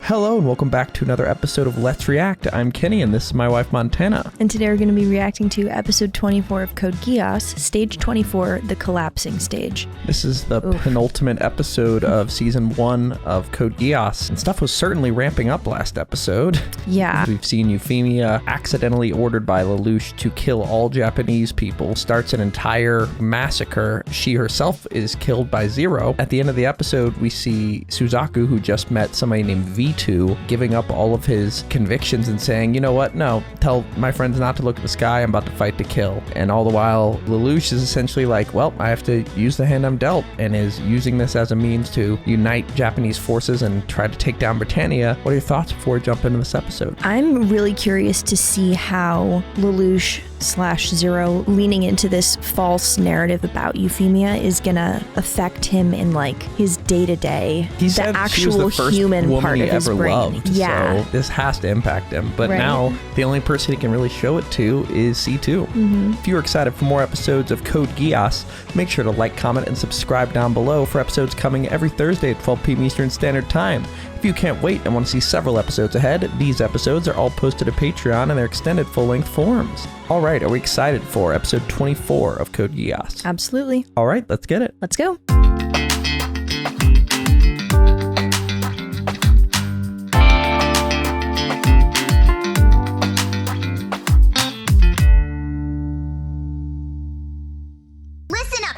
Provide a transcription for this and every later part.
Hello and welcome back to another episode of Let's React. I'm Kenny and this is my wife Montana. And today we're going to be reacting to episode 24 of Code Geass, stage 24, the collapsing stage. This is the penultimate episode of season 1 of Code Geass, and stuff was certainly ramping up last episode. Yeah. We've seen Euphemia accidentally ordered by Lelouch to kill all Japanese people, starts an entire massacre. She herself is killed by Zero. At the end of the episode, we see Suzaku, who just met somebody named V2, giving up all of his convictions and saying, you know what, no, tell my friends not to look at the sky, I'm about to fight to kill. And all the while, Lelouch is essentially like, well, I have to use the hand I'm dealt, and is using this as a means to unite Japanese forces and try to take down Brittania. What are your thoughts before we jump into this episode? I'm really curious to see how Lelouch / Zero leaning into this false narrative about Euphemia is gonna affect him in like his day-to-day, He said the she was the actual first human woman part he of his ever brain. loved, Yeah. so this has to impact him. But Right. now the only person he can really show it to is C2. If you're excited for more episodes of Code Geass, make sure to like, comment, and subscribe down below for episodes coming every Thursday at 12 p.m. Eastern Standard Time. If you can't wait and want to see several episodes ahead, these episodes are all posted to Patreon and they're extended full-length forms. All right, are we excited for episode 24 of Code Geass? Absolutely. All right, let's get it. Let's go.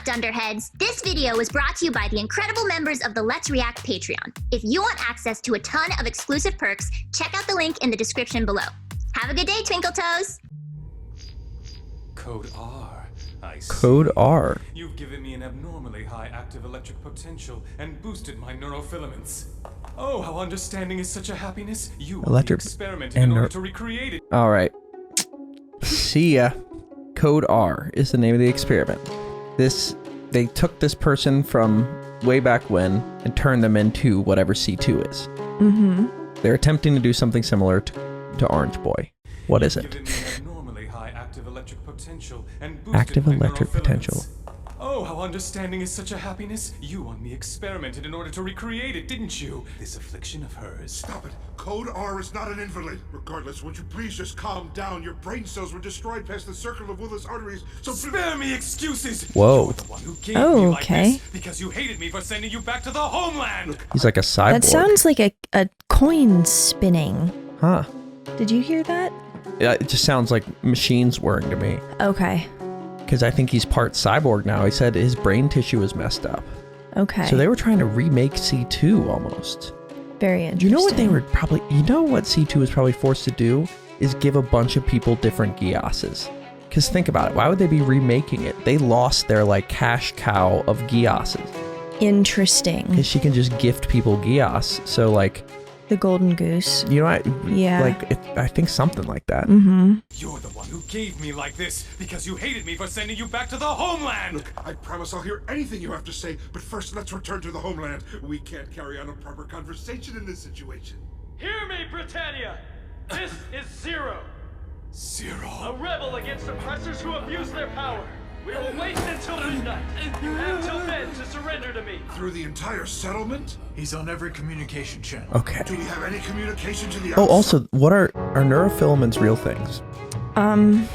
Dunderheads. This video was brought to you by the incredible members of the Let's React Patreon. If you want access to a ton of exclusive perks, check out the link in the description below. Have a good day, Twinkle Toes! Code R. I see. Code R. You've given me an abnormally high active electric potential and boosted my neurofilaments. Oh, how understanding is such a happiness. You Electric experimented and in order to recreate it. All right. See ya. Code R is the name of the experiment. They took this person from way back when and turned them into whatever C2 is. They're attempting to do something similar to Orange Boy. What is it? Given me an abnormally high active electric potential and boosted Active my electric neurofilaments. potential. Oh, how understanding is such a happiness. You on me experimented in order to recreate it, didn't you? This affliction of hers. Stop it. Code R is not an invalid. Regardless, would you please just calm down? Your brain cells were destroyed past the circle of Willis arteries, so Spare me excuses! Whoa. You're the one who gave Oh, me like okay. this because you hated me for sending you back to the homeland! He's like a cyborg. That sounds like a coin spinning. Huh. Did you hear that? Yeah, it just sounds like machines whirring to me. Okay. Because I think he's part cyborg now. He said his brain tissue is messed up. Okay. So they were trying to remake C2 almost. Very interesting. You know what they were probably, you know what C2 was probably forced to do is give a bunch of people different Geasses. Because think about it, why would they be remaking it? They lost their like cash cow of Geasses. Interesting. Because she can just gift people Geass. So like, The golden goose. you know, Yeah. I think something like that. You're the one who gave me like this because you hated me for sending you back to the homeland! look, I promise I'll hear anything you have to say, but first let's return to the homeland. We can't carry on a proper conversation in this situation. Hear me, Brittania! This is Zero, a Zero. rebel against oppressors who abuse their power. We will wait until midnight. You have till then to surrender to me. Through the entire settlement? He's on every communication channel. Okay. Do we have any communication to the Oh, outside? also, what are neurofilaments real things? I'm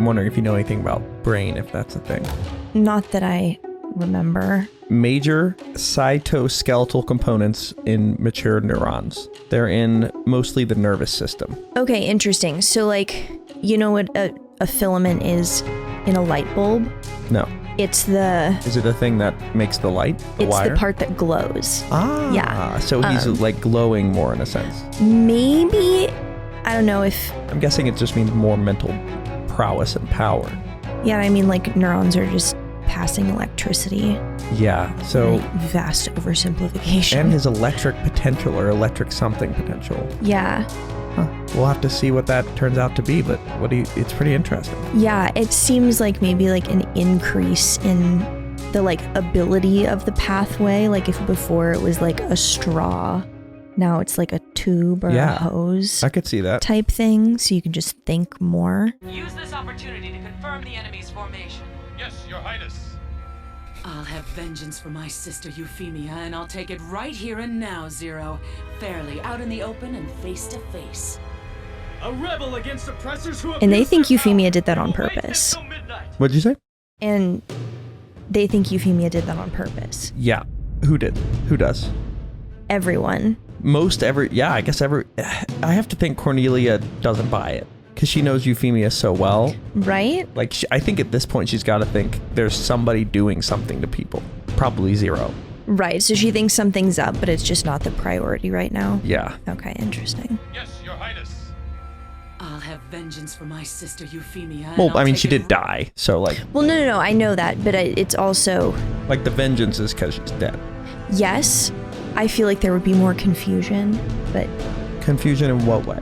wondering if you know anything about brain, if that's a thing. Not that I remember. Major cytoskeletal components in mature neurons. They're in mostly the nervous system. Okay, interesting. So like, you know what a filament is in a light bulb? No. It's the Is it the thing that makes the light? The it's wire? the part that glows. Ah. Yeah. So he's like glowing more in a sense. Maybe, I don't know if, I'm guessing it just means more mental prowess and power. yeah, I mean like neurons are just passing electricity. Yeah. So, Like, vast oversimplification. and his electric potential or electric something potential. Yeah. Huh. We'll have to see what that turns out to be, but it's pretty interesting. Yeah, it seems like maybe like an increase in the like ability of the pathway. Like if before it was like a straw, now it's like a tube or Yeah. a hose I could see that. type thing, so you can just think more. Use this opportunity to confirm the enemy's formation. Yes, Your Highness. I'll have vengeance for my sister Euphemia, and I'll take it right here and now, Zero. Fairly, out in the open and face to face. A rebel against oppressors who And they abuse think their Euphemia power. did that We on will wait purpose. until midnight. What'd you say? And they think Euphemia did that on purpose. Yeah. Who did? Who does? Everyone. I guess I have to think Cornelia doesn't buy it because she knows Euphemia so well. Right? Like, I think at this point she's got to think there's somebody doing something to people. Probably Zero. Right. So she thinks something's up, but it's just not the priority right now. Yeah. Okay, interesting. Yes, Your Highness. I'll have vengeance for my sister Euphemia. and Well, I'll I mean, take she it did die, so like, Well, no, I know that, but it's also, like the vengeance is because she's dead. yes, I feel like there would be more confusion, but Confusion in what way?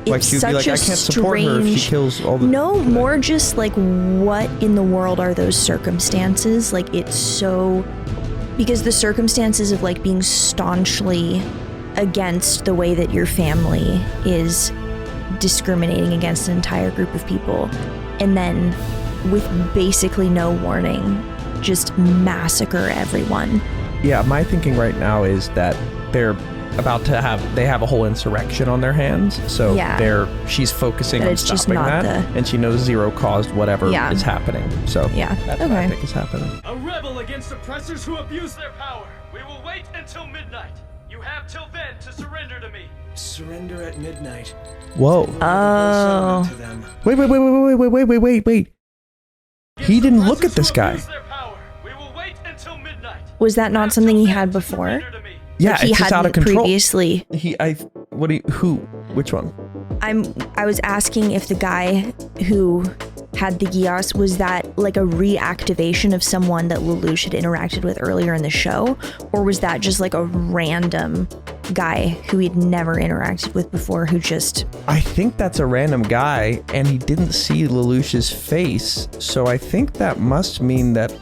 Like it's she'd such be like, a I can't support her if she strange- kills all the. No, more just like what in the world are those circumstances? Like it's so, because the circumstances of like being staunchly against the way that your family is discriminating against an entire group of people, and then with basically no warning, just massacre everyone. Yeah, my thinking right now is that they're about to they have a whole insurrection on their hands, so Yeah. she's focusing But on it's just stopping not that, and she knows Zero caused whatever Yeah. is happening. So Yeah, that's what I okay. think is happening. A rebel against oppressors who abuse their power. We will wait until midnight. You have till then to surrender to me. Surrender at midnight. Whoa! Oh. To them. Wait! He didn't look at this guy. Abuse their power. We will wait until midnight. Was that not something he had before? Yeah, Like he it's just out of hadn't control. previously. Which one? I was asking if the guy who had the Geass, was that like a reactivation of someone that Lelouch had interacted with earlier in the show, or was that just like a random guy who he'd never interacted with before who just... I think that's a random guy, and he didn't see Lelouch's face, so I think that must mean that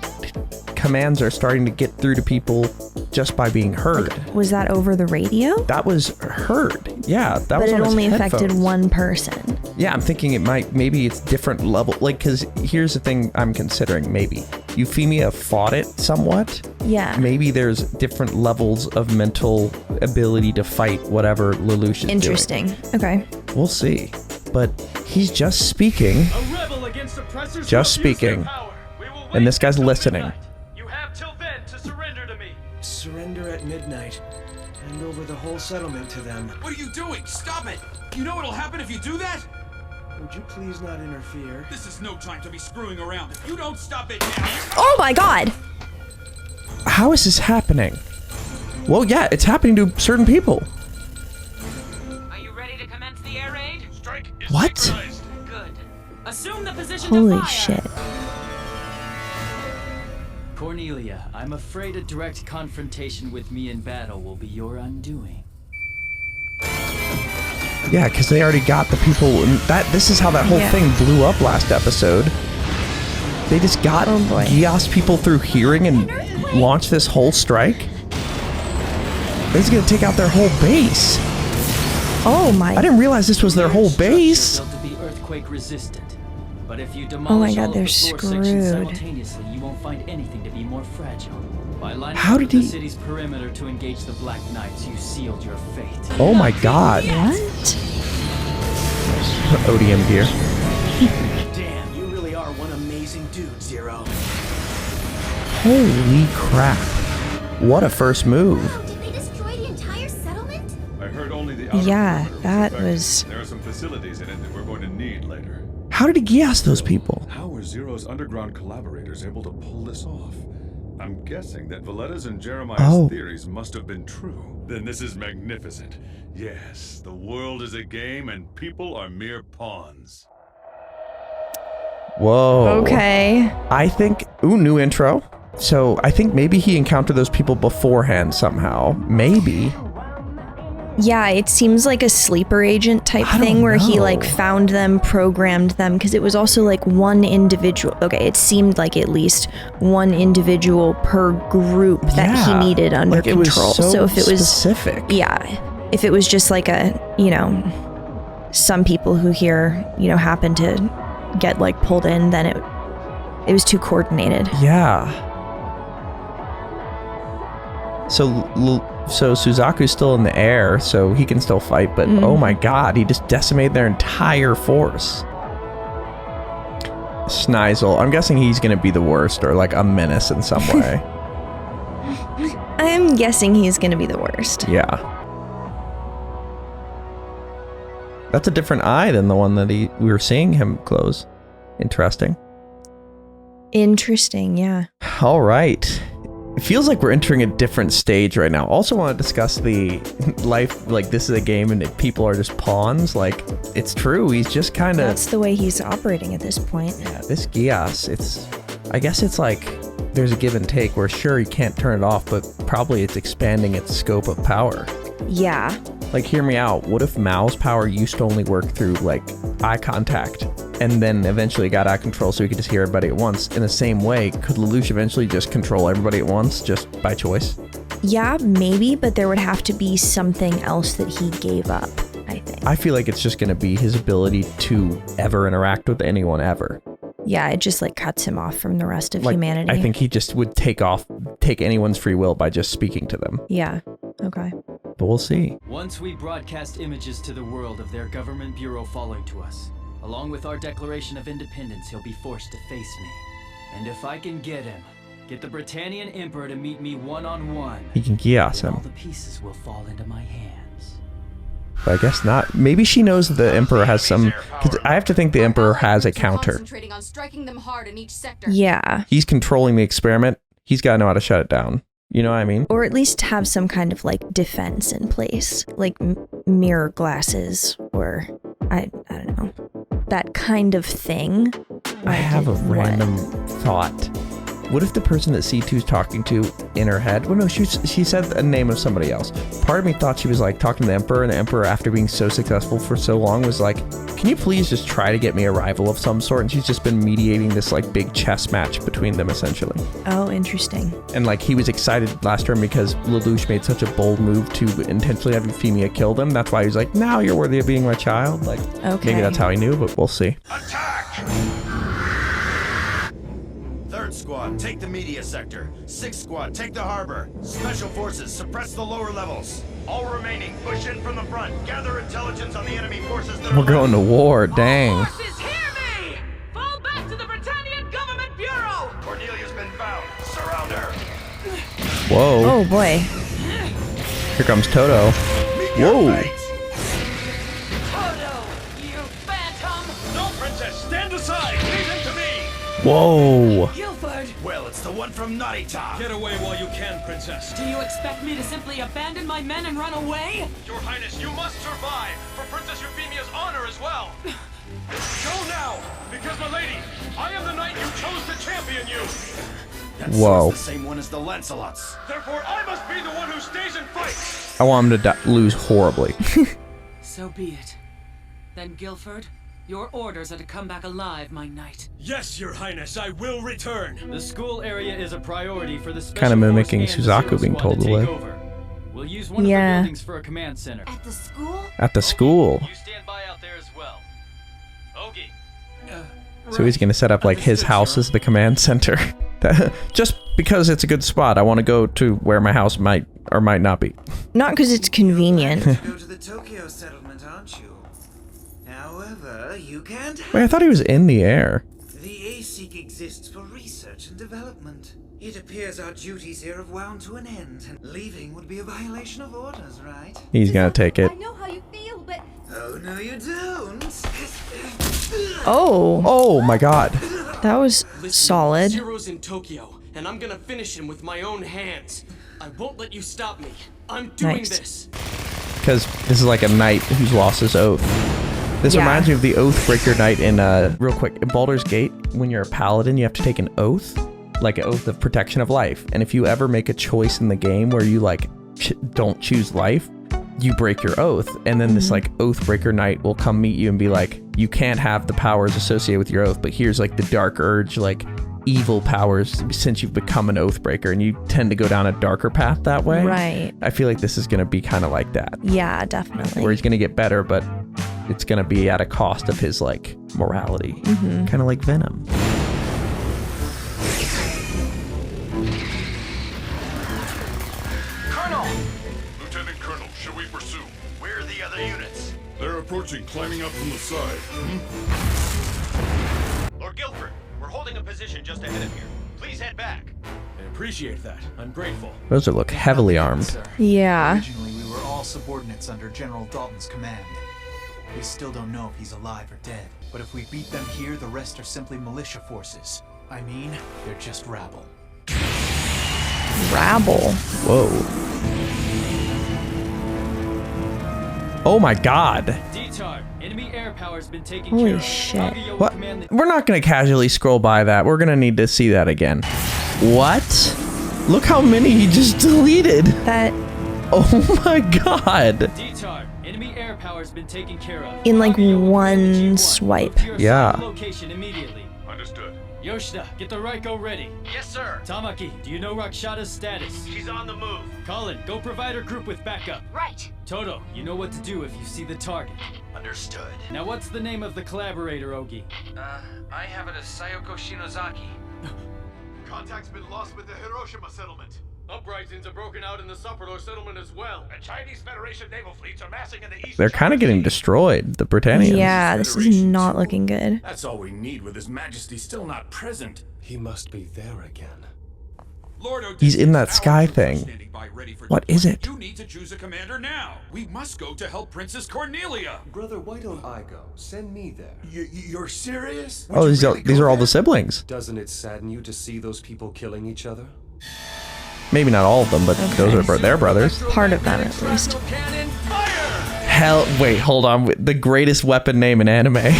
commands are starting to get through to people just by being heard. Was that over the radio? That was heard. Yeah, that But was it on his only affected headphones. one person. Yeah, I'm thinking maybe it's different level. Like, because here's the thing I'm considering, maybe. Euphemia fought it somewhat. Yeah. Maybe there's different levels of mental ability to fight whatever Lelouch is Interesting. doing. Okay. We'll see. But he's just speaking. A rebel against oppressors Just who abuse their speaking. power. We will wait And this guy's until listening. midnight. You have till then to surrender to me. Surrender at midnight. Hand over the whole settlement to them. What are you doing? Stop it! You know what'll happen if you do that? Would you please not interfere? This is no time to be screwing around. If you don't stop it now... Oh my god! How is this happening? Well, yeah, it's happening to certain people. Are you ready to commence the air raid? Strike is What? synchronized. Good. Assume the position Holy to fire. shit. Cornelia, I'm afraid a direct confrontation with me in battle will be your undoing. Yeah, because they already got the people. And this is how that whole Yeah. thing blew up last episode. They just got Geass people through hearing and launched this whole strike. They're just gonna take out their whole base. Oh my... I didn't realize this was their whole base. Built to be earthquake resistant. But if you Oh my demolish God, all of they're the floor sections screwed. simultaneously, you won't find anything to be more fragile. By lining How up did the he- city's perimeter to engage the Black Knights, you sealed your fate. Oh my god. What? ODM gear. Damn, you really are one amazing dude, Zero. Holy crap. What a first move. Did they destroy the entire settlement? I heard only the outer Yeah, perimeter that affected. was... There are some facilities in it that we're going to need later. How did he Geass those people? How were Zero's underground collaborators able to pull this off? I'm guessing that Valletta's and Jeremiah's theories must have been true. Then this is magnificent. Yes, the world is a game and people are mere pawns. Whoa. Okay. I think... Ooh, new intro. So I think maybe he encountered those people beforehand somehow. Maybe. Yeah, it seems like a sleeper agent type I don't thing where he know. like found them, programmed them, because it was also like one individual. Okay, it seemed like at least one individual per group that he needed under like, it was control. so if it was specific. Yeah. If it was just like a, you know, some people who here, you know, happen to get like pulled in, then it was too coordinated. Yeah. So Suzaku's still in the air, so he can still fight, but oh my god, he just decimated their entire force. Snizel, I'm guessing he's gonna be the worst, or like a menace in some way. I'm guessing he's gonna be the worst. Yeah. That's a different eye than the one that we were seeing him close. Interesting. Interesting, yeah. All right. It feels like we're entering a different stage right now. Also want to discuss the life, like this is a game and people are just pawns. Like, it's true. He's just kind of... That's the way he's operating at this point. Yeah, this Geass, I guess it's like there's a give and take where sure, you can't turn it off, but probably it's expanding its scope of power. Yeah. Like, hear me out. What if Mao's power used to only work through, like, eye contact, and then eventually got out of control so he could just hear everybody at once? In the same way, could Lelouch eventually just control everybody at once, just by choice? Yeah, maybe, but there would have to be something else that he gave up, I think. I feel like it's just going to be his ability to ever interact with anyone ever. Yeah, it just, like, cuts him off from the rest of humanity. I think he just would take anyone's free will by just speaking to them. Yeah, okay. But we'll see. Once we broadcast images to the world of their government bureau following to us, along with our Declaration of Independence, he'll be forced to face me. And if I can get the Britannian Emperor to meet me one-on-one, he can Geass him. All the pieces will fall into my hands. But I guess not. Maybe she knows that the Emperor has some... Because I have to think the Emperor has a counter. On striking them hard in each sector. Yeah. He's controlling the experiment. He's got to know how to shut it down. You know what I mean? Or at least have some kind of, like, defense in place. Like mirror glasses or, I don't know, that kind of thing. I have a random thought. What if the person that C2's talking to in her head, well, no, she said the name of somebody else. Part of me thought she was like talking to the Emperor, and the Emperor, after being so successful for so long, was like, can you please just try to get me a rival of some sort? And she's just been mediating this like big chess match between them, essentially. Oh, interesting. And like he was excited last term because Lelouch made such a bold move to intentionally have Euphemia kill them. That's why he was like, now you're worthy of being my child. Like, okay. Maybe that's how he knew, but we'll see. Attack! Third squad, take the media sector. Sixth squad, take the harbor. Special forces, suppress the lower levels. All remaining, push in from the front. Gather intelligence on the enemy forces that are We're going to war, dang. All forces, hear me! Fall back to the Britannian Government Bureau! Cornelia's been found. Surround her. Whoa. Oh boy. Here comes Toto. Whoa. Toto, you phantom! No, Princess, stand aside! Leave him to me! Whoa. Guilford! Well, it's the one from Naughty Top. Get away while you can, Princess. Do you expect me to simply abandon my men and run away? Your Highness, you must survive, for Princess Euphemia's honor as well. Go now, because, my lady, I am the knight you chose to champion you. That Whoa. the same one as the Lancelots. Therefore, I must be the one who stays and fights. I want him to lose horribly. So be it. Then, Guilford, your orders are to come back alive, my knight. Yes, Your Highness, I will return. The school area is a priority for the special Kind of mimicking force and the Suzaku Zero being Squad told to to take live. over. We'll use one of the buildings for a command center. At the school? At the school. You stand by out there as well. Ogie. So he's going to set up like his house as the command center. Just because it's a good spot, I want to go to where my house might or might not be. Not because it's convenient. You go to the Tokyo settlement, aren't you? However, you can't have... Wait, I thought he was in the air. The ASIC exists for research and development. It appears our duties here have wound to an end, and leaving would be a violation of orders, right? He's going to take it. I know how you feel, but... Oh, no you don't. Oh. Oh my god. That was solid. Zero's in Tokyo, and I'm gonna finish him with my own hands. I won't let you stop me. I'm doing this. Because this is like a knight who's lost his oath. This reminds me of the Oathbreaker Knight in, real quick, in Baldur's Gate. When you're a paladin, you have to take an oath. Like an oath of protection of life. And if you ever make a choice in the game where you, like, don't choose life, you break your oath, and then this like Oathbreaker Knight will come meet you and be like, you can't have the powers associated with your oath, but here's like the dark urge, like evil powers since you've become an Oathbreaker, and you tend to go down a darker path that way. Right. I feel like this is going to be kind of like that. Yeah, definitely. Where he's going to get better, but it's going to be at a cost of his like morality. Kind of like Venom. units? They're approaching, climbing up from the side. Lord Guildford, we're holding a position just ahead of here. Please head back. I appreciate that. I'm grateful. Those look heavily armed. Yeah. Originally, we were all subordinates under General Dalton's command. We still don't know if he's alive or dead. But if we beat them here, the rest are simply militia forces. I mean, they're just rabble. Rabble. Whoa. Oh my god. Detard, enemy air power's been taken Holy care of. shit. Agio What? will command the- We're not gonna casually scroll by that. We're gonna need to see that again. What? Look how many he just deleted. That Oh my god. Detard, enemy air power's been taken care of. in like Agio will command the one G1. swipe. Move to your Yeah. assigned location immediately. Understood. Yoshida, get the Raiko ready. Yes, sir. Tamaki, do you know Rakshada's status? She's on the move. Colin, go provide her group with backup. Right. Toto, you know what to do if you see the target. Understood. Now what's the name of the collaborator, Ogi? I have it as Sayoko Shinozaki. Contact's been lost with the Hiroshima settlement. Uprisings have broken out in the Sapporo settlement as well. The Chinese Federation naval fleets are massing in the east. They're kind of getting destroyed, the Britannians. Yeah, this is not looking good. That's all we need with His Majesty still not present. He must be there again. Lord He's in that Odysseus, sky our troops are thing. standing by ready for What is deployment. it? You need to choose a commander now. We must go to help Princess Cornelia. Brother, why don't I go? Send me there. You're serious? Oh, these are all the siblings. Doesn't it sadden you to see those people killing each other? Maybe not all of them, but those are their brothers. Part of them, at least. Hell, wait, hold on. The greatest weapon name in anime.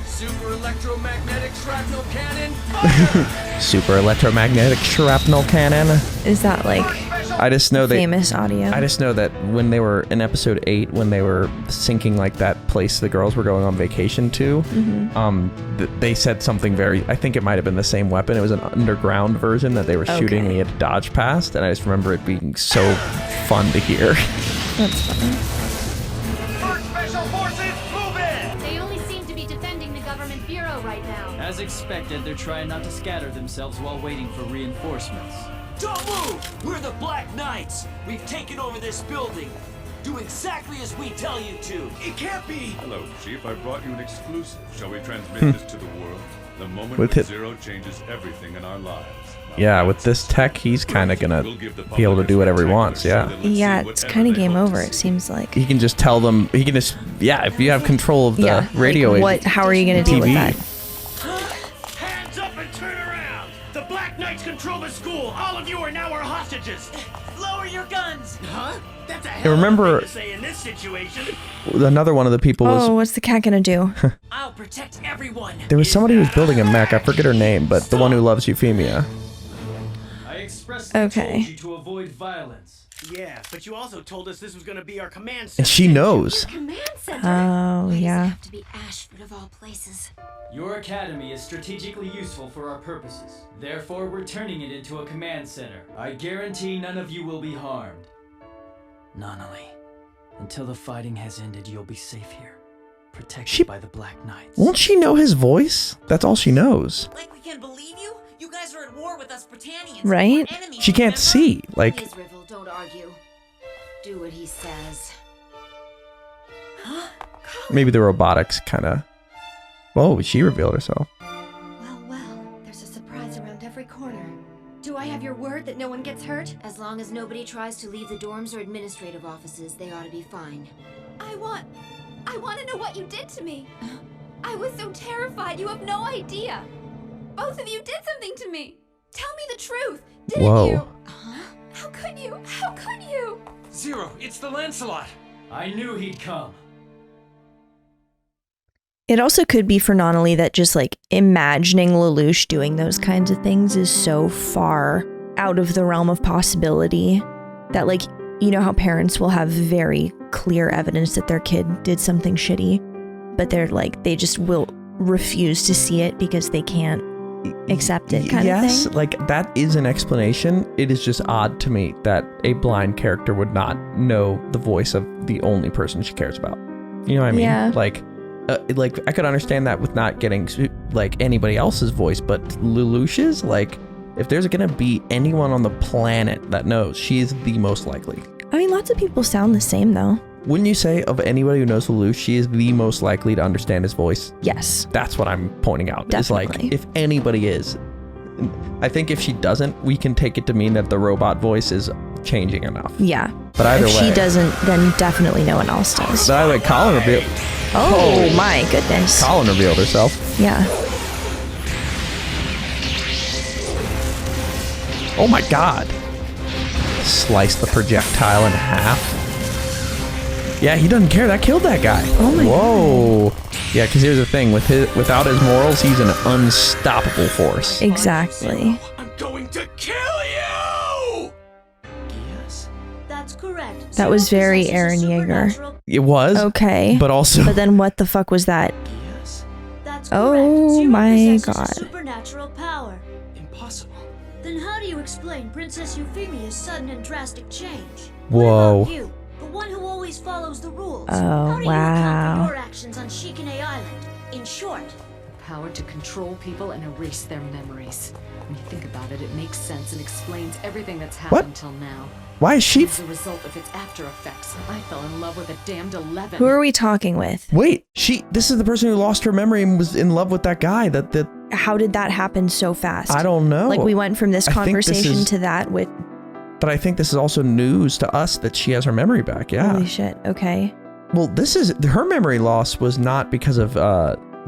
Super electromagnetic shrapnel cannon. Super electromagnetic shrapnel cannon. Is that like I just know famous audio? I just know that when they were in episode 8, when they were sinking like that place the girls were going on vacation to, they said something very. I think it might have been the same weapon. It was an underground version that they were shooting, and he had to dodge past. And I just remember it being so fun to hear. That's funny. Special forces, move in. They only seem to be defending the government bureau right now. As expected, they're trying not to scatter themselves while waiting for reinforcements. Don't move! We're the Black Knights. We've taken over this building. Do exactly as we tell you to. It can't be. Hello, Chief. I brought you an exclusive. Shall we transmit this to the world? The moment With when it- Zero changes everything in our lives. Yeah, with this tech, he's kind of gonna be able to do whatever he wants. Yeah. Yeah, it's kind of game over, it seems like. He can just tell them. He can just. Yeah, if you have control of the radio. Like how are you gonna deal with that? Hands up and turn around. The Black Knights control the school. All of you are now our hostages. Lower your guns. Huh? That's a I hell of a remember thing to say in this situation. another one of the people was. Oh, what's the cat gonna do? I'll protect everyone. There was somebody who was building a mech. I forget her name, but the one who loves Euphemia. I expressly Okay. told you to avoid violence. Yeah, but you also told us this was going to be our command center. And she knows. Command center. Oh, yeah. To be Ashford of all places. Your academy is strategically useful for our purposes. Therefore, we're turning it into a command center. I guarantee none of you will be harmed. Nonali, until the fighting has ended, you'll be safe here. Protected by the Black Knights. Won't she know his voice? That's all she knows. Like we can't believe you? You guys are at war with us Britannians. Right? We're enemies, She can't see. Like, Please, Rivel, don't argue. Do what he says. maybe the robotics kind of. Whoa, she revealed herself. Well, there's a surprise around every corner. Do I have your word that no one gets hurt? As long as nobody tries to leave the dorms or administrative offices, they ought to be fine. I want to know what you did to me. I was so terrified, you have no idea. Both of you did something to me. Tell me the truth. Didn't Whoa. you? How could you? How could you? Zero, it's the Lancelot. I knew he'd come. It also could be for Nonali that just like imagining Lelouch doing those kinds of things is so far out of the realm of possibility that, like, you know how parents will have very clear evidence that their kid did something shitty, but they're like, they just will refuse to see it because they can't accept it kind of Yes, thing. like that is an explanation. It is just odd to me that a blind character would not know the voice of the only person she cares about. You know what I mean? Yeah. Like I could understand that with not getting like anybody else's voice, but Lelouch's, like, if there's gonna be anyone on the planet that knows, she is the most likely. I mean, lots of people sound the same though. Wouldn't you say of anybody who knows Lelouch, she is the most likely to understand his voice? Yes. That's what I'm pointing out. Definitely. Is like, if anybody is, I think if she doesn't, we can take it to mean that the robot voice is changing enough. Yeah. But either if way. she doesn't, then definitely no one else does. But either way, Colin revealed. Oh my goodness. Colin revealed herself. Yeah. Oh my god. Slice the projectile in half. Yeah, he doesn't care. That killed that guy. Oh my Whoa. Yeah, because here's the thing. Without his morals, he's an unstoppable force. Exactly. I'm going to kill you! That's correct. That was very Eren Yeager. It was. Okay. But also. But then what the fuck was that? That's correct. Oh Zero my possesses god. supernatural power. Impossible. Then how do you explain Princess Euphemia's sudden and drastic change? Whoa. What about you, the one who always follows the rules? Oh, How do you wow. account for your actions on Shikine Island? In short, Power to control people and erase their memories. When you think about it, it makes sense and explains everything that's happened What? until now. Why is she? As a result of its after effects, I fell in love with a damned 11. Who are we talking with? Wait, this is the person who lost her memory and was in love with that guy. How did that happen so fast? I don't know. Like we went from this I think this conversation is- to that with. But I think this is also news to us that she has her memory back. Yeah. Holy shit. Okay. Well, her memory loss was not because of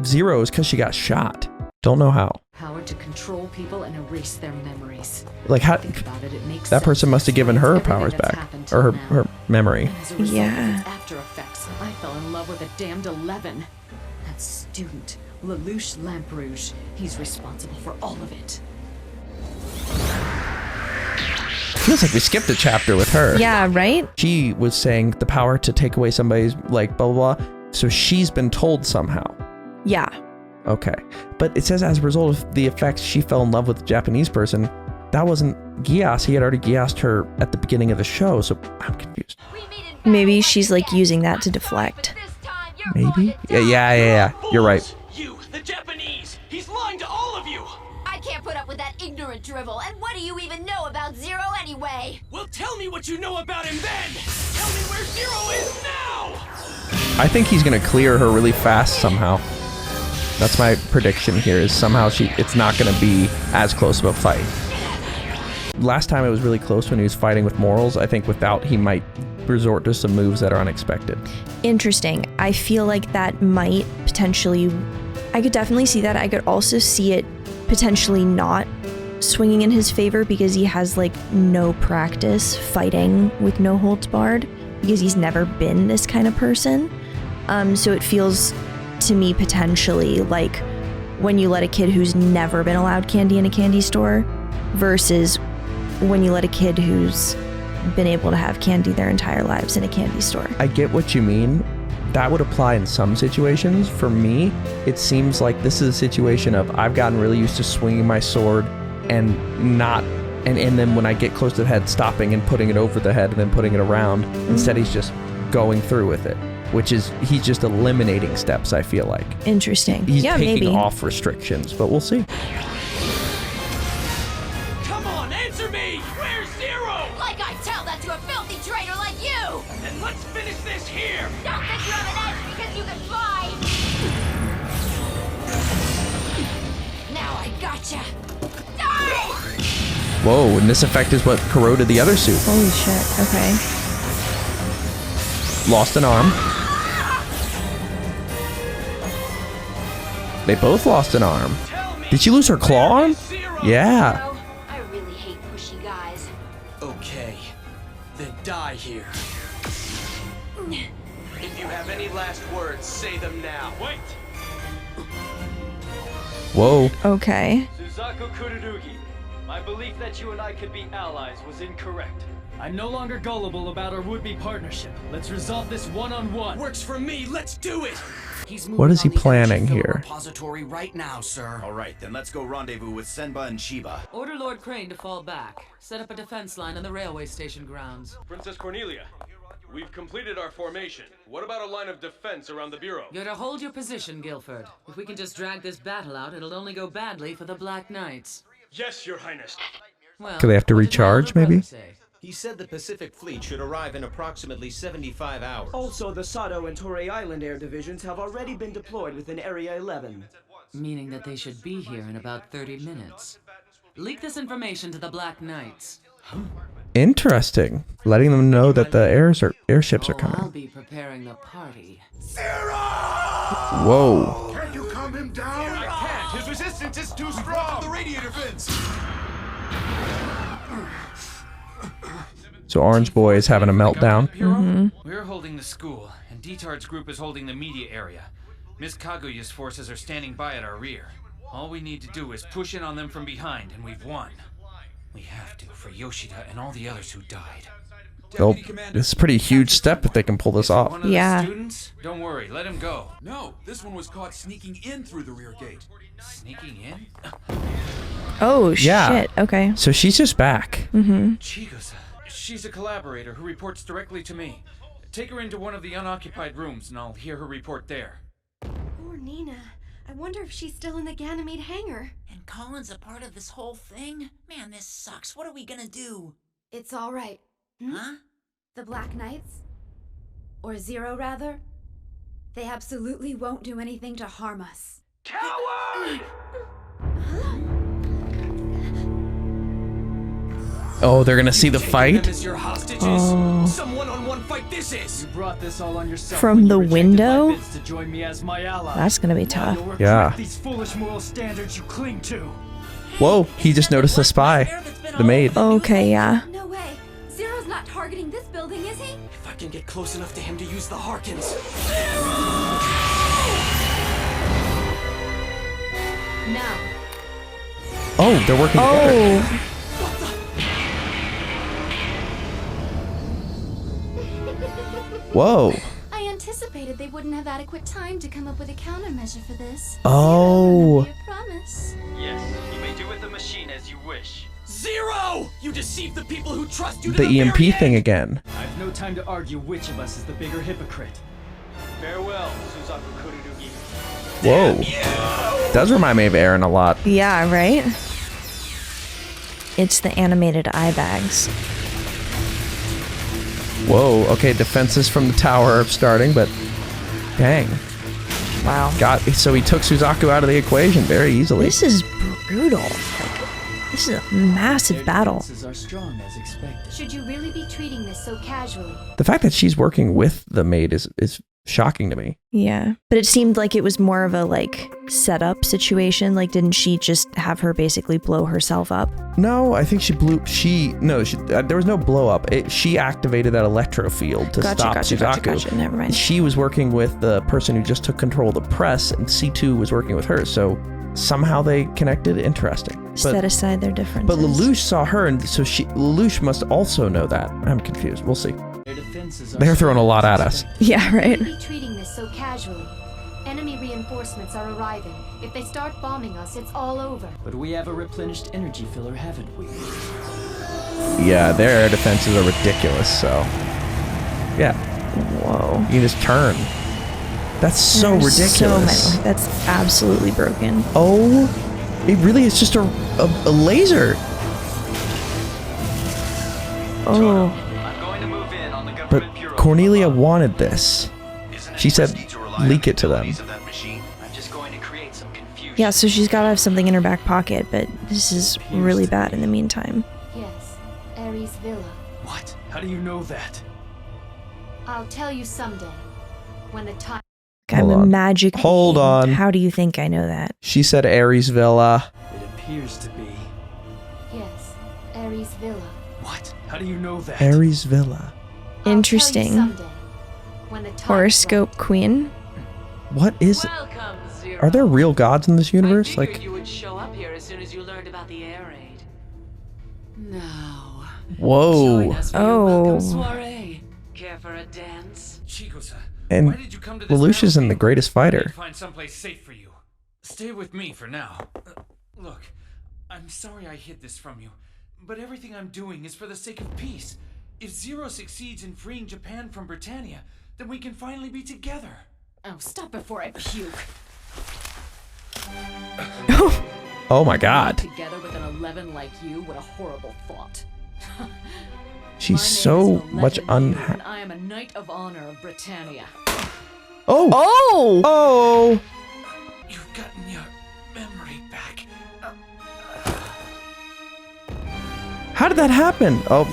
Zero, it's because she got shot. Don't know how. Power to control people and erase their memories. Like how Think about it, it makes that person sense. must have given her Everything powers that's back, happened or till her memory. As a result Yeah. of its after effects, I fell in love with a damned 11. That student, Lelouch Lamperouge, he's responsible for all of it. Feels like we skipped a chapter with her. Yeah, right? She was saying the power to take away somebody's like blah blah blah. So she's been told somehow. Yeah. Okay. But it says as a result of the effects, she fell in love with the Japanese person. That wasn't Geass. He had already Geassed her at the beginning of the show, so I'm confused. Maybe she's like using that to deflect. Maybe? Yeah. You're right. You, the Japanese! He's lying to all of you! I can't put up with that ignorant drivel. And what do you even know about Zero anyway? Well, tell me what you know about him then! Tell me where Zero is now! I think he's gonna clear her really fast somehow. That's my prediction here, is somehow it's not gonna be as close of a fight. Last time it was really close when he was fighting with morals. I think without, he might resort to some moves that are unexpected. Interesting. I feel like that might potentially. I could definitely see that. I could also see it potentially not swinging in his favor because he has like no practice fighting with no holds barred because he's never been this kind of person. So it feels to me potentially like when you let a kid who's never been allowed candy in a candy store versus when you let a kid who's been able to have candy their entire lives in a candy store. I get what you mean. That would apply in some situations. For me, it seems like this is a situation of I've gotten really used to swinging my sword and then when I get close to the head, stopping and putting it over the head and then putting it around. Instead, he's just going through with it, which is he's just eliminating steps, I feel like. Interesting. He's yeah, taking maybe. off restrictions, but we'll see. Come on, answer me! Where's Zero? Like I tell that to a filthy traitor like you! Then let's finish this here! Don't think you're on an edge because you can fly! Now I gotcha! Die! Whoa, and this effect is what corroded the other suit. Holy shit, okay. Lost an arm. They both lost an arm. Did she lose her claw arm? Yeah. I really hate pushy guys. Okay, then die here. If you have any last words, say them now. Wait! Whoa. Okay. Suzaku Kururugi, my belief that you and I could be allies was incorrect. I'm no longer gullible about our would-be partnership. Let's resolve this one-on-one. Works for me, let's do it! What is he planning here? Repository right now, sir. All right, then let's go rendezvous with Senba and Shiba. Order Lord Crane to fall back. Set up a defense line on the railway station grounds. Princess Cornelia, we've completed our formation. What about a line of defense around the Bureau? You're to hold your position, Guilford. If we can just drag this battle out, it'll only go badly for the Black Knights. Yes, Your Highness. Well, Do they have to what did my recharge, older brother maybe? say? He said the Pacific Fleet should arrive in approximately 75 hours. Also, the Sado and Torrey Island air divisions have already been deployed within Area 11. Meaning that they should be here in about 30 minutes. Leak this information to the Black Knights. Interesting. Letting them know that the airships are coming. I'll be preparing the party. Whoa. Can't you calm him down? I can't. His resistance is too strong. The radiator vents. So Orange Boy is having a meltdown. We're holding the school, and Detard's group is holding the media area. Miss Kaguya's forces are standing by at our rear. All we need to do is push in on them from behind, and we've won. We have to, for Yoshida and all the others who died. This is a pretty huge step if they can pull this off. One of the students? Don't worry, let him go. No, this one was caught sneaking in through the rear gate. Sneaking in? Oh, Yeah. shit. Okay. So she's just back. Chigusa. She's a collaborator who reports directly to me. Take her into one of the unoccupied rooms, and I'll hear her report there. Poor Nina. I wonder if she's still in the Ganymede hangar. And Colin's a part of this whole thing? Man, this sucks. What are we gonna do? It's all right. Huh? The Black Knights? Or Zero, rather? They absolutely won't do anything to harm us. Coward! Oh, they're gonna see the fight? Oh. Some one-on-one fight this is. You brought this all on yourself. From the window? To join me as my ally. That's gonna be tough. Yeah. These foolish moral standards you cling to. Whoa, he just noticed the spy. The maid. Okay, yeah. No way. Zero's not targeting this building, is he? If I can get close enough to him to use the Harkins. Now. Oh, they're working together. Whoa. I anticipated they wouldn't have adequate time to come up with a countermeasure for this. Oh. Promise. Yes, you may do with the machine as you wish. Zero! You deceive the people who trust you to The EMP very thing end. again. I've no time to argue which of us is the bigger hypocrite. Farewell, Suzaku Kururugi. Whoa. Does remind me of Aaron a lot. Yeah, right? It's the animated eye bags. Whoa, okay, defenses from the tower are starting, but dang. Wow. So he took Suzaku out of the equation very easily. This is brutal. This is a massive battle. Are strong as expected. Should you really be treating this so casually? The fact that she's working with the maid is shocking to me. Yeah. But it seemed like it was more of a like setup situation. Like, didn't she just have her basically blow herself up? No, I think there was no blow up. She activated that electro field to stop Suzaku. Gotcha. Never mind. She was working with the person who just took control of the press, and C2 was working with her. So somehow they connected. Interesting. Set aside their differences. But Lelouch saw her, and so Lelouch must also know that. I'm confused. We'll see. They're throwing a lot at us. Yeah, right. Be treating this so casually. Enemy reinforcements are arriving. If they start bombing us, it's all over. But we have a replenished energy filler, haven't we? Yeah, their air defenses are ridiculous, so. Yeah. Whoa. You can just turn. That's so There's ridiculous. So many. That's absolutely broken. Oh, it really is just a laser. Oh. But Cornelia wanted this. She said, leak it to them. Yeah, so she's got to have something in her back pocket, but this is really bad in the meantime. Yes, Ares Villa. What? How do you know that? I'll tell you someday. When the time... I'm a magic Hold being. on. How do you think I know that? She said Ares Villa. It appears to be. Yes, Ares Villa. What? How do you know that? Ares Villa. Interesting. When the Horoscope Queen? What is it? Are there real gods in this universe? Like, You would show up here as soon as you learned about the air raid. Now, whoa. join us for your welcome soiree. Care for a dance? Chigusa, And why did you come to this Lelouch isn't the greatest fighter. Find someplace safe for you. Stay with me for now. Look, I'm sorry I hid this from you, but everything I'm doing is for the sake of peace. If Zero succeeds in freeing Japan from Brittania, then we can finally be together. Oh, stop before I puke. Oh my god. Together with an 11 like you, what a horrible thought. She's so much unhappy. And I am a Knight of Honor of Brittania. Oh! You've gotten your memory back. How did that happen? Oh,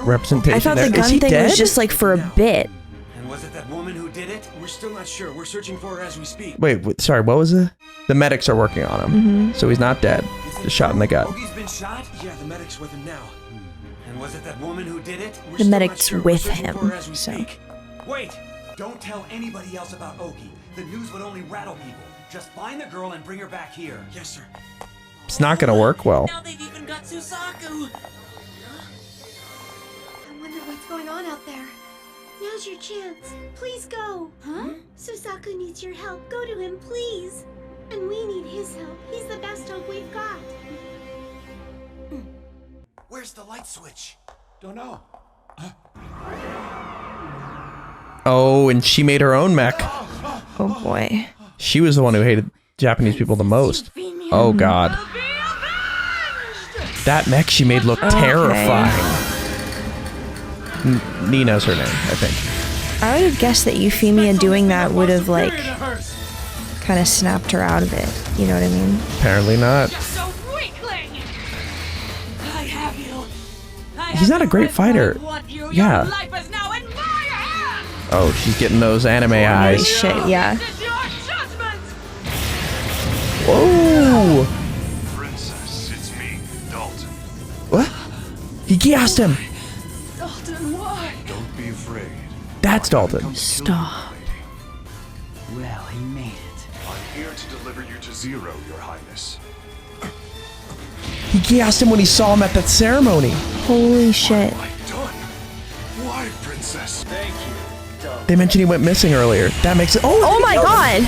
representation. I thought there. the gun Is he thing dead? was just like for a bit. And was it that woman who did it? We're still not sure. We're searching for her as we speak. Wait, sorry, what was it? The medics are working on him. So he's not dead. Just shot in the gut. Ogi's been shot? Yeah, the medic's with him now. And was it that woman who did it? The medic's with him. So. Wait! Don't tell anybody else about Ogi. The news would only rattle people. Just find the girl and bring her back here. Yes, sir. It's not gonna work well. Now they've even got Susaku. I wonder what's going on out there. Now's your chance. Please go. Huh? Susaku needs your help. Go to him, please. And we need his help. He's the best hope we've got. Where's the light switch? Don't know. Oh, and she made her own mech. Oh boy. She was the one who hated Japanese people the most. Oh god. That mech she made look terrifying. Nina's her name, I think. I would have guessed that Euphemia doing that would have like kind of snapped her out of it. You know what I mean? Apparently not. So weakling! I have you. He's not a great fighter. Yeah. Life is now in my hands. Oh, she's getting those anime eyes. Shit, yeah. Whoa! Princess, it's me, Dalton. What? He gassed him. Dalton, why? Don't be afraid. That's Dalton. Stop. Well, he made it. I'm here to deliver you to Zero, Your Highness. He gassed him when he saw him at that ceremony. Holy shit. Why, Princess? Thank you, Dalton. They mentioned he went missing earlier. That makes it. Oh my god!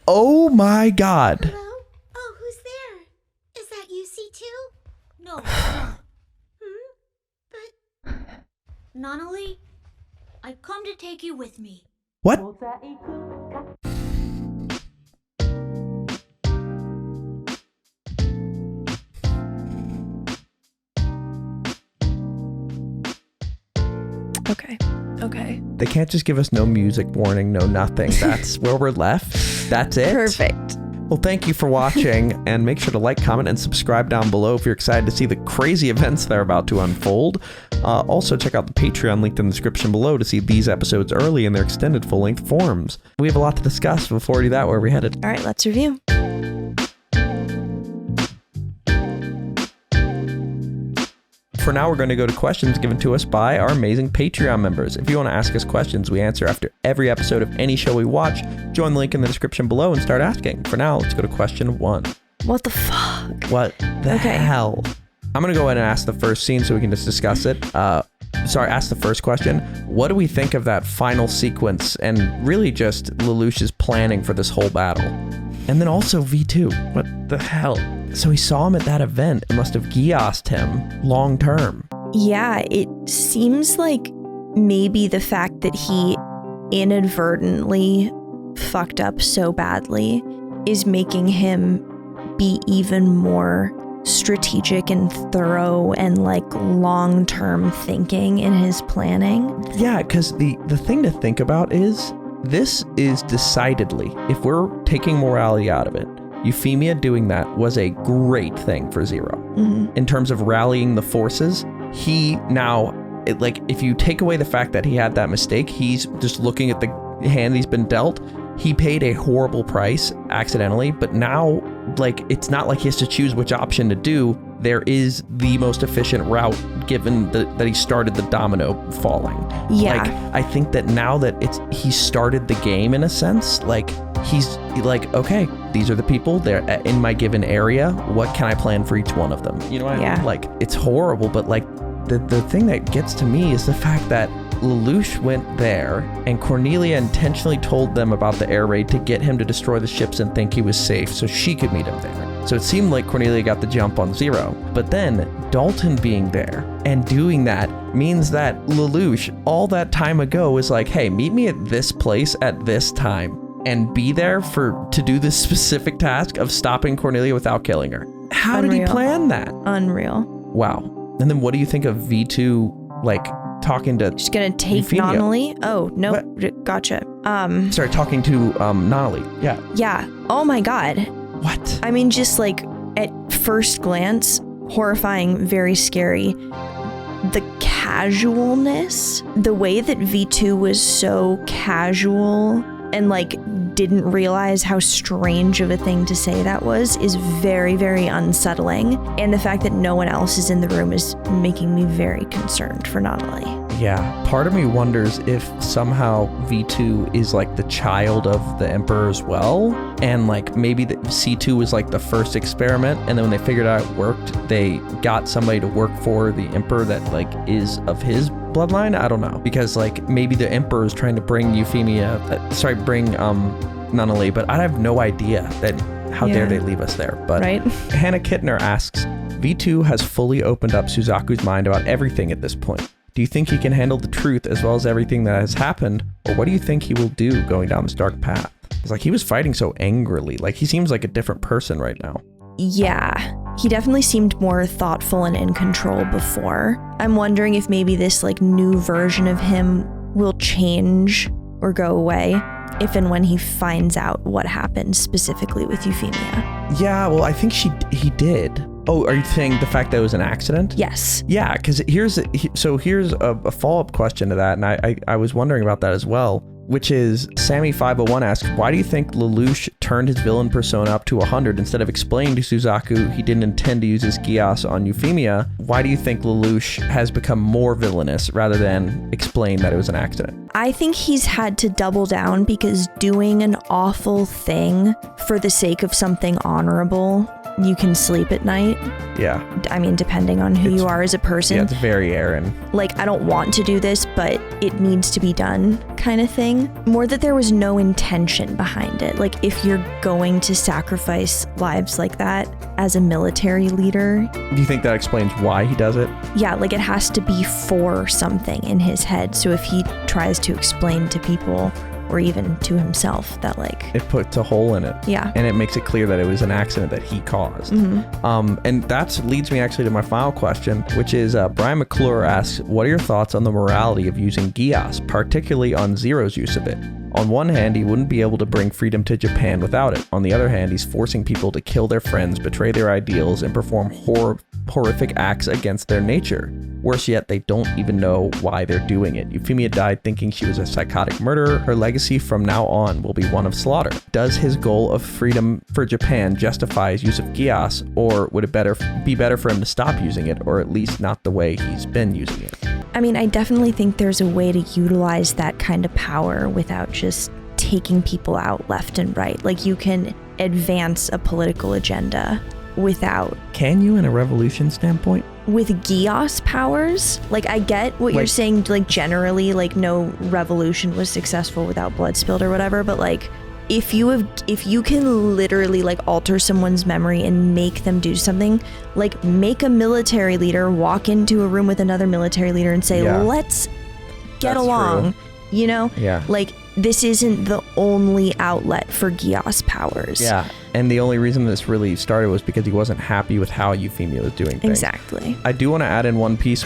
Oh my god. Hello? Oh, who's there? Is that you, C2? No. But... Nonali, I've come to take you with me. What? Okay. They can't just give us no music warning, no nothing. That's where we're left. That's it. Perfect. Well, thank you for watching, and make sure to like, comment, and subscribe down below if you're excited to see the crazy events that are about to unfold. Also, check out the Patreon linked in the description below to see these episodes early in their extended full-length forms. We have a lot to discuss. Before we do that, where are we headed? All right, let's review. For now, we're going to go to questions given to us by our amazing Patreon members. If you want to ask us questions we answer after every episode of any show we watch, join the link in the description below and start asking. For now, let's go to question 1. What the fuck? What the hell? I'm going to go ahead and ask the first scene so we can just discuss it. Ask the first question. What do we think of that final sequence and really just Lelouch's planning for this whole battle? And then also V2. What the hell? So he saw him at that event and must have Geassed him long term. Yeah, it seems like maybe the fact that he inadvertently fucked up so badly is making him be even more strategic and thorough and like long-term thinking in his planning. Yeah, because the thing to think about is this is decidedly, if we're taking morality out of it, Euphemia doing that was a great thing for Zero. In terms of rallying the forces, he now, if you take away the fact that he had that mistake, he's just looking at the hand he's been dealt. He paid a horrible price accidentally, but now, it's not like he has to choose which option to do. There is the most efficient route given that he started the domino falling. Yeah. I think that now that he started the game in a sense, he's okay, these are the people, they're in my given area. What can I plan for each one of them? You know what I mean? It's horrible, but the thing that gets to me is the fact that Lelouch went there and Cornelia intentionally told them about the air raid to get him to destroy the ships and think he was safe so she could meet him there. So it seemed like Cornelia got the jump on Zero. But then Dalton being there and doing that means that Lelouch all that time ago was like, hey, meet me at this place at this time. and be there to do this specific task of stopping Cornelia without killing her. How did he plan that? Unreal. Wow. And then what do you think of V2 like talking to She's gonna take Euphemia? Nonnally? Oh, no. Gotcha. Sorry, talking to Nonnally. Yeah. Yeah. Oh my god. What? I mean, just like at first glance, horrifying, very scary. The casualness, the way that V2 was so casual and like didn't realize how strange of a thing to say that was is very, very unsettling. And the fact that no one else is in the room is making me very concerned for Nonnally. Yeah, part of me wonders if somehow V2 is like the child of the Emperor as well, and like maybe the C2 was like the first experiment, and then when they figured out it worked, they got somebody to work for the Emperor that like is of his bloodline. I don't know, because like maybe the Emperor is trying to bring bring Nonnally, but I have no idea that. How dare they leave us there? But right? Hannah Kittner asks, V2 has fully opened up Suzaku's mind about everything at this point. Do you think he can handle the truth as well as everything that has happened? Or what do you think he will do going down this dark path? It's like he was fighting so angrily. Like he seems like a different person right now. Yeah, he definitely seemed more thoughtful and in control before. I'm wondering if maybe this like new version of him will change or go away if and when he finds out what happened specifically with Euphemia. Yeah, well, I think he did. Oh, are you saying the fact that it was an accident? Yes. Yeah, because here's a follow-up question to that, and I was wondering about that as well, which is Sammy501 asks, why do you think Lelouch turned his villain persona up to 100 instead of explaining to Suzaku he didn't intend to use his Geass on Euphemia? Why do you think Lelouch has become more villainous rather than explain that it was an accident? I think he's had to double down because doing an awful thing for the sake of something honorable, you can sleep at night. Yeah. I mean, depending on who you are as a person. Yeah, it's very Aaron. Like, I don't want to do this, but it needs to be done kind of thing. More that there was no intention behind it. Like, if you're going to sacrifice lives like that as a military leader. Do you think that explains why he does it? Yeah, like it has to be for something in his head. So if he tries to explain to people or even to himself that like it puts a hole in it. Yeah. And it makes it clear that it was an accident that he caused. Mm-hmm. And that leads me actually to my final question, which is Brian McClure asks, what are your thoughts on the morality of using Geass, particularly on Zero's use of it? On one hand, he wouldn't be able to bring freedom to Japan without it. On the other hand, he's forcing people to kill their friends, betray their ideals, and perform horrific acts against their nature. Worse yet, they don't even know why they're doing it. Euphemia died thinking she was a psychotic murderer. Her legacy from now on will be one of slaughter. Does his goal of freedom for Japan justify his use of Geass, or would it be better for him to stop using it, or at least not the way he's been using it? I mean, I definitely think there's a way to utilize that kind of power without just taking people out left and right. Like, you can advance a political agenda without... Can you in a revolution standpoint? With Geass powers? Like, I get what you're saying, like, generally, like, no revolution was successful without blood spilled or whatever, but, like, if you can literally, like, alter someone's memory and make them do something, like, make a military leader walk into a room with another military leader and say, let's get along, you know? Yeah. Like, this isn't the only outlet for Geass powers. Yeah. And the only reason this really started was because he wasn't happy with how Euphemia was doing things. Exactly. I do want to add in one piece.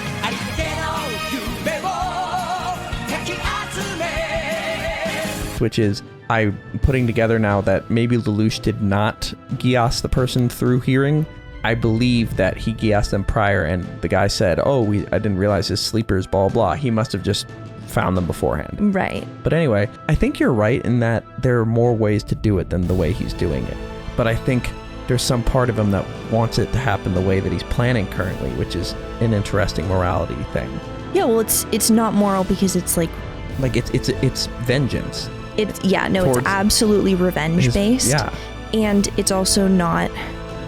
Which is, I'm putting together now that maybe Lelouch did not Geass the person through hearing. I believe that he Geassed them prior, and the guy said, I didn't realize his sleepers, blah, blah. He must have just found them beforehand. Right. But anyway, I think you're right in that there are more ways to do it than the way he's doing it. But I think there's some part of him that wants it to happen the way that he's planning currently, which is an interesting morality thing. Yeah, well, it's not moral because it's like it's vengeance. It's absolutely revenge based. Yeah. And it's also not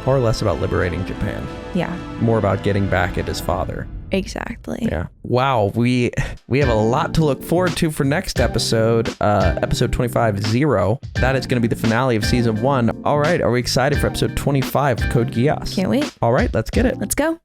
far less about liberating Japan. Yeah. More about getting back at his father. Exactly. Yeah. Wow. We have a lot to look forward to for next episode, episode 25, Zero. That is going to be the finale of season 1. All right. Are we excited for episode 25 of Code Geass? Can't wait. All right. Let's get it. Let's go.